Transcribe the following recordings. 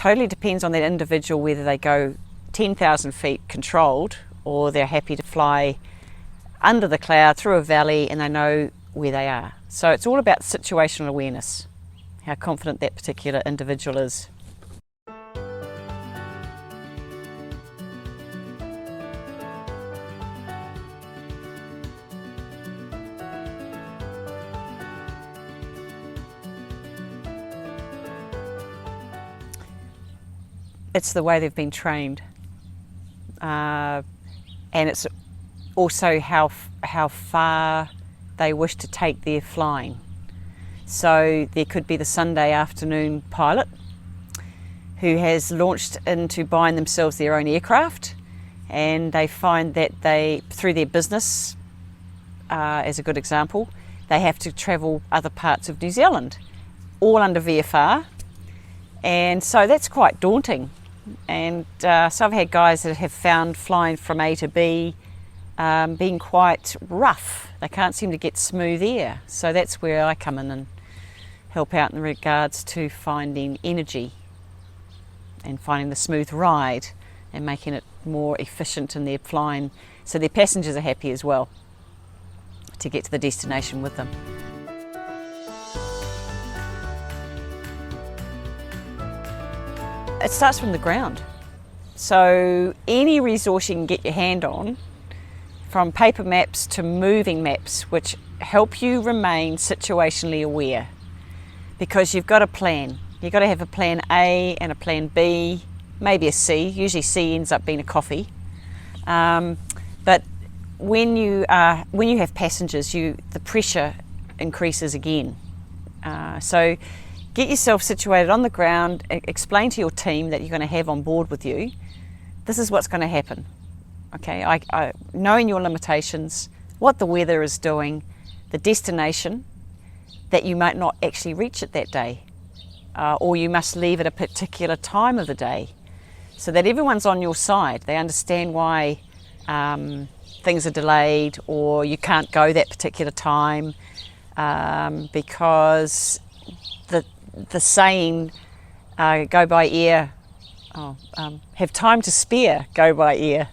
totally depends on that individual whether they go 10,000 feet controlled or they're happy to fly under the cloud through a valley and they know where they are. So it's all about situational awareness, how confident that particular individual is. It's the way they've been trained, and it's also how far they wish to take their flying. So there could be the Sunday afternoon pilot who has launched into buying themselves their own aircraft, and they find that they, through their business, as a good example, they have to travel other parts of New Zealand, all under VFR, and so that's quite daunting. And so I've had guys that have found flying from A to B being quite rough. They can't seem to get smooth air. So that's where I come in and help out in regards to finding energy and finding the smooth ride and making it more efficient in their flying so their passengers are happy as well to get to the destination with them. It starts from the ground. So any resource you can get your hand on, from paper maps to moving maps, which help you remain situationally aware, because you've got a plan. You've got to have a plan A and a plan B, maybe a C. Usually C ends up being a coffee. But when you have passengers, the pressure increases again. So get yourself situated on the ground, explain to your team that you're going to have on board with you, this is what's going to happen. Okay, knowing your limitations, what the weather is doing, the destination, that you might not actually reach it that day, or you must leave at a particular time of the day, so that everyone's on your side. They understand why things are delayed or you can't go that particular time, because the saying, go by ear, have time to spare, go by ear.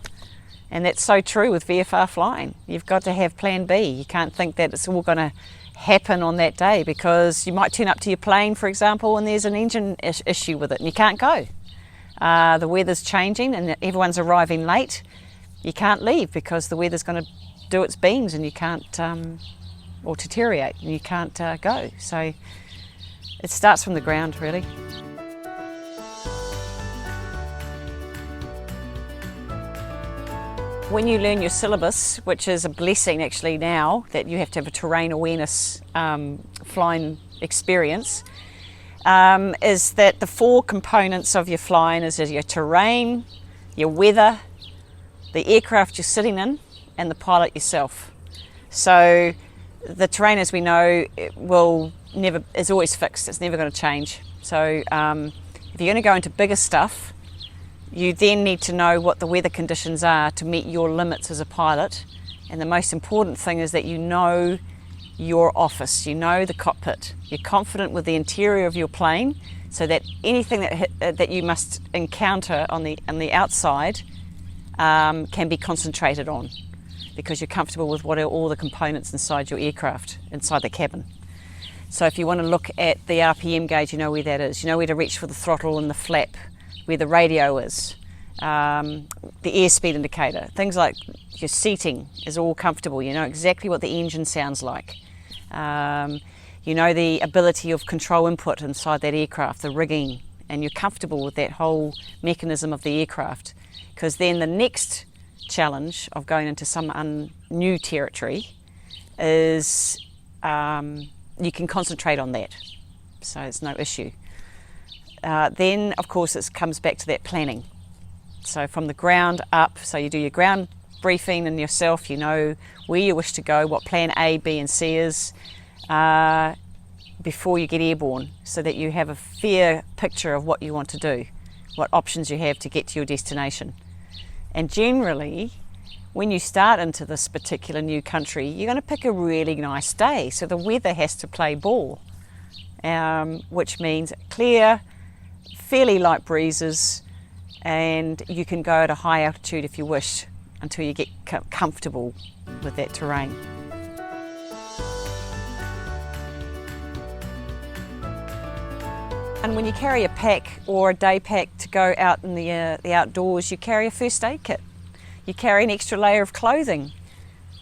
And that's so true with VFR flying. You've got to have plan B. You can't think that it's all going to happen on that day, because you might turn up to your plane, for example, and there's an engine issue with it and you can't go. The weather's changing and everyone's arriving late. You can't leave because the weather's going to do its beams and you can't, or deteriorate, and you can't go. So it starts from the ground, really. When you learn your syllabus, which is a blessing actually now, that you have to have a terrain awareness flying experience, is that the 4 components of your flying is your terrain, your weather, the aircraft you're sitting in, and the pilot yourself. So the terrain, as we know, is always fixed. It's never going to change. So if you're going to go into bigger stuff, you then need to know what the weather conditions are to meet your limits as a pilot. And the most important thing is that you know your office, you know the cockpit. You're confident with the interior of your plane, so that anything that you must encounter on the outside can be concentrated on, because you're comfortable with what are all the components inside your aircraft, inside the cabin. So if you want to look at the RPM gauge, you know where that is. You know where to reach for the throttle and the flap, where the radio is, the airspeed indicator. Things like your seating is all comfortable. You know exactly what the engine sounds like. You know the ability of control input inside that aircraft, the rigging, and you're comfortable with that whole mechanism of the aircraft. Because then the next challenge of going into some new territory is you can concentrate on that, so it's no issue. Then of course it comes back to that planning. So from the ground up, so you do your ground briefing and yourself, you know where you wish to go, what plan A, B and C is, before you get airborne, so that you have a fair picture of what you want to do, what options you have to get to your destination. And generally, when you start into this particular new country, you're going to pick a really nice day, so the weather has to play ball, which means clear, fairly light breezes, and you can go at a high altitude if you wish until you get comfortable with that terrain. And when you carry a pack or a day pack to go out in the outdoors, you carry a first aid kit. You carry an extra layer of clothing.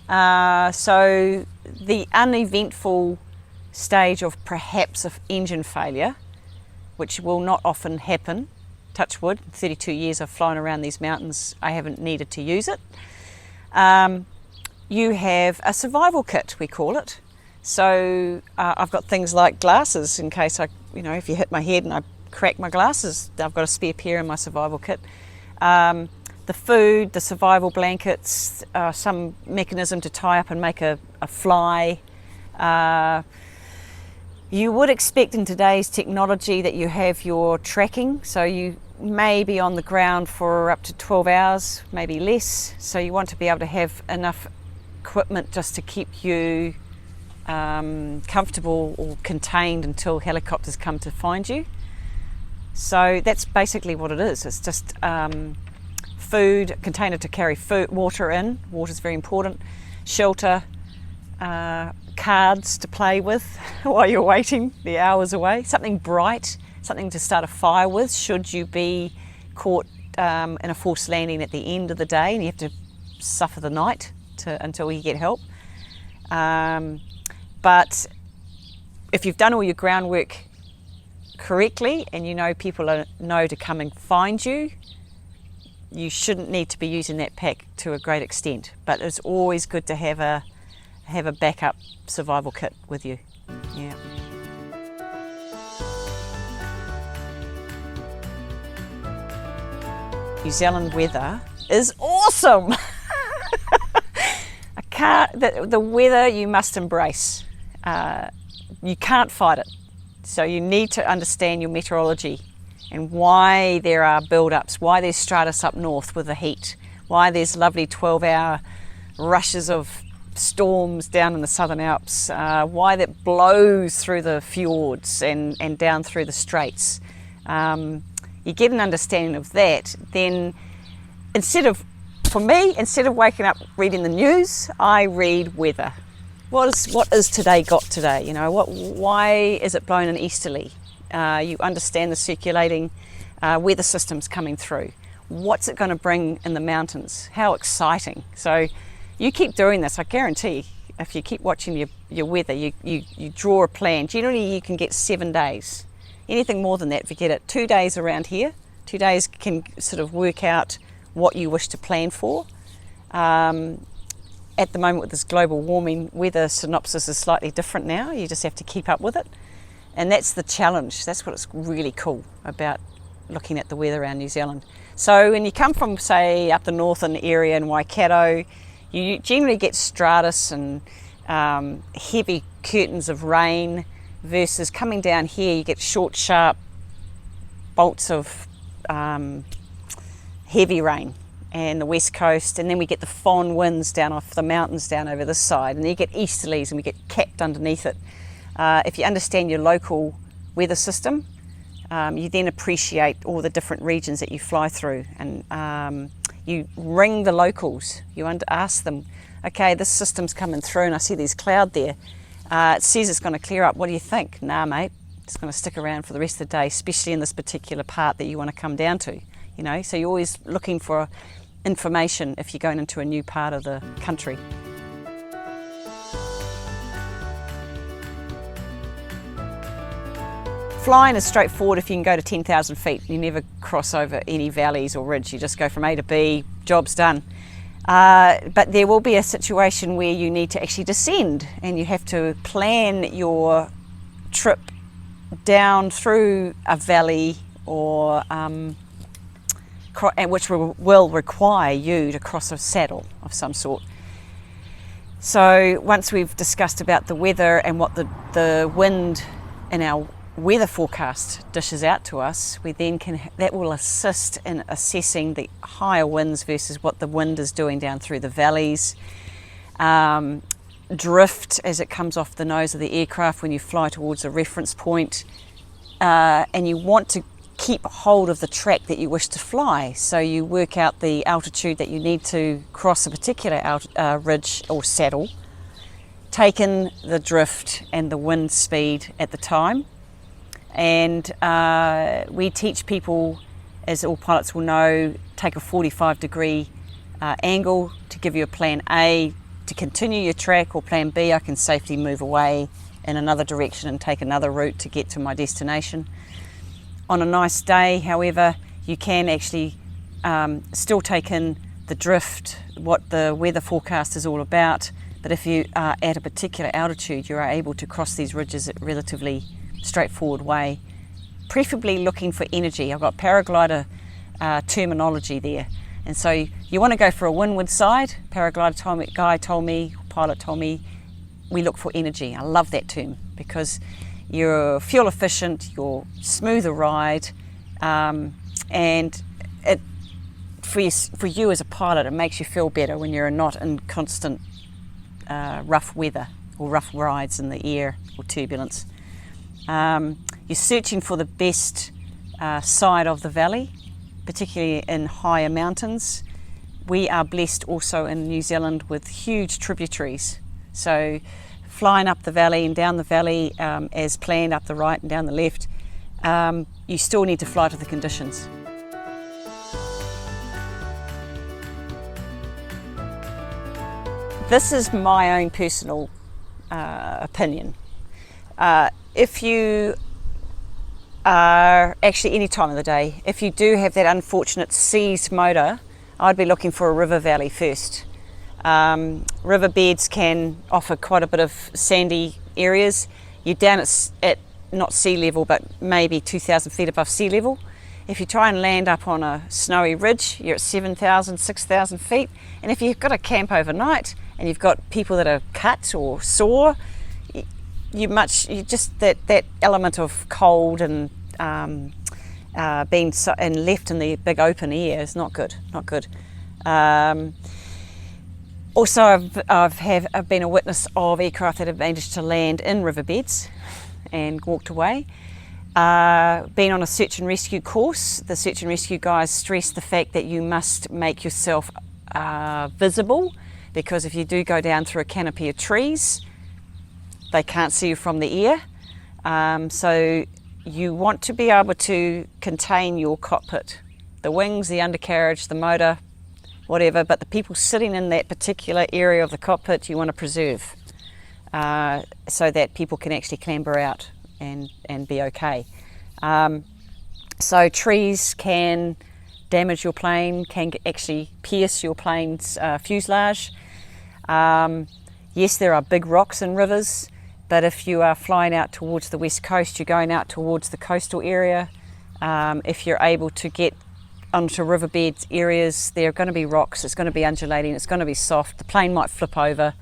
So the uneventful stage of perhaps of engine failure, which will not often happen, touch wood, 32 years I've flown around these mountains, I haven't needed to use it. You have a survival kit, we call it. So I've got things like glasses in case if you hit my head and I crack my glasses, I've got a spare pair in my survival kit. The food, the survival blankets, some mechanism to tie up and make a fly. You would expect in today's technology that you have your tracking, so you may be on the ground for up to 12 hours, maybe less. So you want to be able to have enough equipment just to keep you comfortable or contained until helicopters come to find you. So that's basically what it is. It's just food, container to carry food, water in. Water is very important. Shelter, cards to play with while you're waiting the hours away. Something bright, something to start a fire with should you be caught in a forced landing at the end of the day and you have to suffer the night until you get help. But if you've done all your groundwork correctly and you know people know to come and find you, you shouldn't need to be using that pack to a great extent. But it's always good to have a backup survival kit with you. Yeah. New Zealand weather is awesome. The weather you must embrace. You can't fight it. So you need to understand your meteorology and why there are build-ups, why there's stratus up north with the heat, why there's lovely 12-hour rushes of storms down in the Southern Alps, why that blows through the fjords and down through the straits. You get an understanding of that, then instead of waking up reading the news, I read weather. What is today got today? Why is it blowing an easterly? You understand the circulating weather systems coming through. What's it going to bring in the mountains? How exciting. So you keep doing this, I guarantee, if you keep watching your weather, you draw a plan. Generally you can get 7 days. Anything more than that, forget it. 2 days around here, 2 days can sort of work out what you wish to plan for. At the moment with this global warming, weather synopsis is slightly different now. You just have to keep up with it. And that's the challenge. That's what's really cool about looking at the weather around New Zealand. So when you come from, say, up the northern area in Waikato, you generally get stratus and heavy curtains of rain, versus coming down here, you get short, sharp bolts of heavy rain and the west coast, and then we get the fawn winds down off the mountains down over this side, and then you get easterlies and we get capped underneath it. If you understand your local weather system, you then appreciate all the different regions that you fly through, and you ring the locals, you ask them, okay, this system's coming through and I see there's cloud there. It says it's going to clear up, what do you think? Nah mate, it's going to stick around for the rest of the day, especially in this particular part that you want to come down to. So you're always looking for information if you're going into a new part of the country. Flying is straightforward if you can go to 10,000 feet. You never cross over any valleys or ridge, you just go from A to B, job's done. But there will be a situation where you need to actually descend and you have to plan your trip down through a valley or which will require you to cross a saddle of some sort. So once we've discussed about the weather and what the wind in our weather forecast dishes out to us, we then that will assist in assessing the higher winds versus what the wind is doing down through the valleys. Drift as it comes off the nose of the aircraft when you fly towards a reference point, and you want to keep hold of the track that you wish to fly. So you work out the altitude that you need to cross a particular ridge or saddle, take in the drift and the wind speed at the time. And we teach people, as all pilots will know, take a 45-degree angle to give you a plan A to continue your track, or plan B, I can safely move away in another direction and take another route to get to my destination. On a nice day, however, you can actually still take in the drift, what the weather forecast is all about, but if you are at a particular altitude, you are able to cross these ridges at a relatively straightforward way, preferably looking for energy. I've got paraglider terminology there, and so you want to go for a windward side. Pilot told me, we look for energy. I love that term because you're fuel efficient, you're smoother ride, and it for you as a pilot, it makes you feel better when you're not in constant rough weather or rough rides in the air or turbulence. You're searching for the best side of the valley, particularly in higher mountains. We are blessed also in New Zealand with huge tributaries. So flying up the valley and down the valley as planned, up the right and down the left, you still need to fly to the conditions. This is my own personal opinion. If you are actually any time of the day, if you do have that unfortunate seized motor, I'd be looking for a river valley first. River beds can offer quite a bit of sandy areas. You're down at not sea level, but maybe 2,000 feet above sea level. If you try and land up on a snowy ridge, you're at 7,000, 6,000 feet. And if you've got to camp overnight and you've got people that are cut or sore, you just that element of cold and being and left in the big open air is not good. Not good. Also, I've been a witness of aircraft that have managed to land in riverbeds and walked away. Been on a search and rescue course. The search and rescue guys stress the fact that you must make yourself visible, because if you do go down through a canopy of trees, they can't see you from the air. So you want to be able to contain your cockpit, the wings, the undercarriage, the motor, whatever, but the people sitting in that particular area of the cockpit you want to preserve so that people can actually clamber out and be okay. So trees can damage your plane, can actually pierce your plane's fuselage. Yes, there are big rocks in rivers, but if you are flying out towards the west coast, you're going out towards the coastal area. If you're able to get onto riverbed areas, there are going to be rocks, it's going to be undulating, it's going to be soft, the plane might flip over.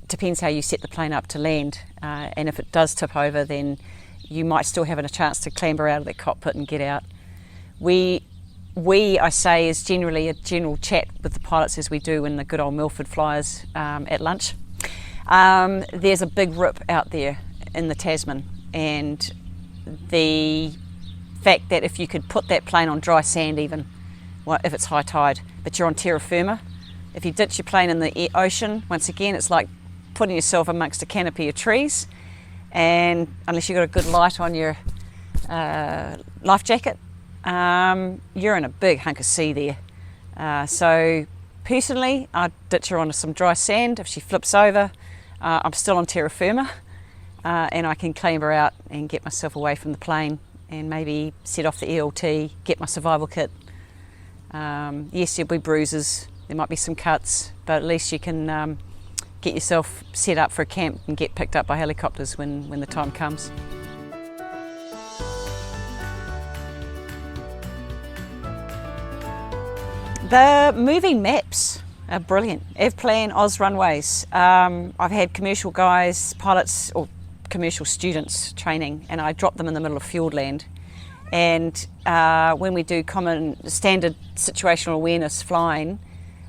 Depends how you set the plane up to land, and if it does tip over, then you might still have a chance to clamber out of that cockpit and get out. I say, is generally a general chat with the pilots, as we do in the good old Milford Flyers at lunch. There's a big rip out there in the Tasman, and the fact that if you could put that plane on dry sand, even if it's high tide, but you're on terra firma, if you ditch your plane in the ocean, once again it's like putting yourself amongst a canopy of trees, and unless you've got a good light on your life jacket, you're in a big hunk of sea there. So personally, I'd ditch her onto some dry sand. If she flips over, I'm still on terra firma, and I can clamber out and get myself away from the plane and maybe set off the ELT, get my survival kit. Yes, there'll be bruises, there might be some cuts, but at least you can get yourself set up for a camp and get picked up by helicopters when the time comes. The moving maps are brilliant. Avplan, Oz Runways. I've had commercial guys, pilots, or commercial students training, and I drop them in the middle of Fiordland. And when we do common standard situational awareness flying,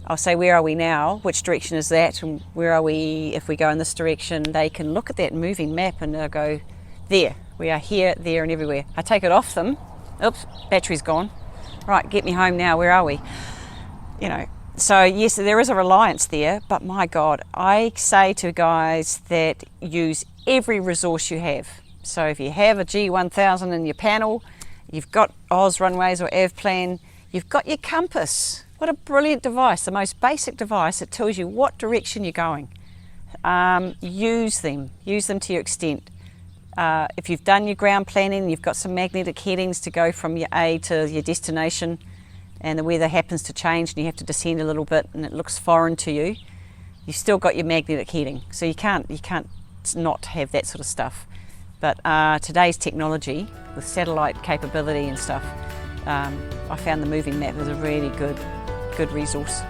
I'll say, where are we now? Which direction is that? And where are we if we go in this direction? They can look at that moving map and they'll go, there, We are here, there and everywhere. I take it off them. Oops, battery's gone. Right, get me home now. Where are we? You know, so yes, there is a reliance there, but my God, I say to guys that use every resource you have. So if you have a G1000 in your panel, you've got Oz Runways or Avplan, you've got your compass. What a brilliant device, the most basic device that tells you what direction you're going. Use them to your extent. If you've done your ground planning, you've got some magnetic headings to go from your A to your destination, and the weather happens to change and you have to descend a little bit and it looks foreign to you, you've still got your magnetic heading. So you can't not have that sort of stuff. But today's technology with satellite capability and stuff, I found the moving map is a really good resource.